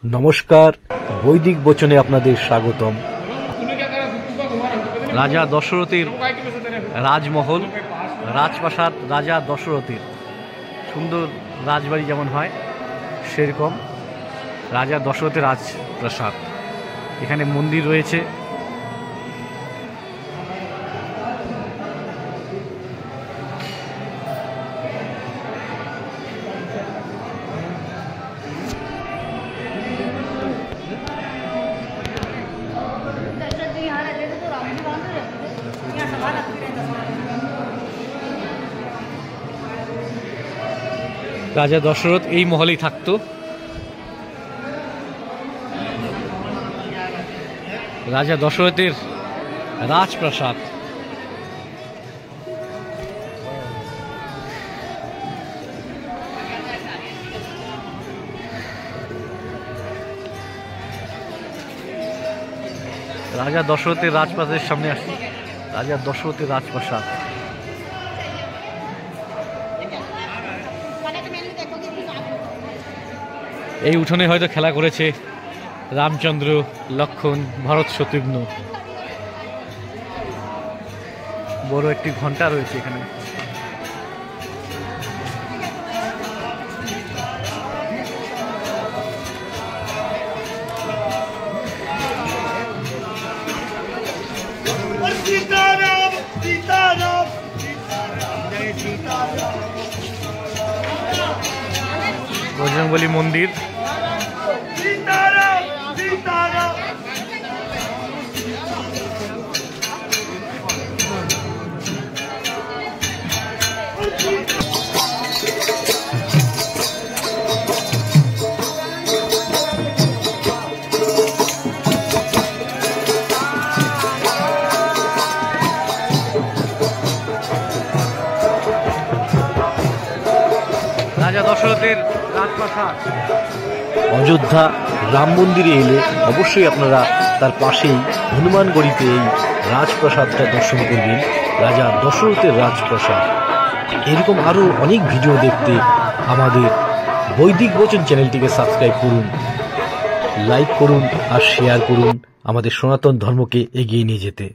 নমস্কার, বৈদিক বচনে আপনাদের স্বাগতম। রাজা দশরথীর রাজমহল, রাজপ্রাসাদ রাজা দশরথীর সুন্দর রাজবাড়ি যেমন হয় সেরকম রাজা দশরথের রাজপ্রাসাদ। এখানে মন্দির রয়েছে। রাজা দশরথ এই মহলেই থাকতো। রাজা দশরথের রাজপ্রাসাদ। রাজা দশরথের রাজপ্রাসাদের সামনে আসি। রাজা দশরথের রাজপ্রাসাদ। এই উঠোনে হয়তো খেলা করেছে রামচন্দ্র, লক্ষণ, ভরত, শত্রুঘ্ন। বড় একটি ঘন্টা রয়েছে এখানে। বজরংবলী মন্দির। রাজা দশরথের রাজপ্রাসাদ। অযোধ্যা রাম মন্দিরে এলে অবশ্যই আপনারা তার পাশেই হনুমানগড়িতে এই রাজপ্রাসাদটা দর্শন করবেন, রাজা দশরথের রাজপ্রাসাদ। এরকম আরও অনেক ভিডিও দেখতে আমাদের বৈদিক বচন চ্যানেলটিকে সাবস্ক্রাইব করুন, লাইক করুন আর শেয়ার করুন আমাদের সনাতন ধর্মকে এগিয়ে নিয়ে যেতে।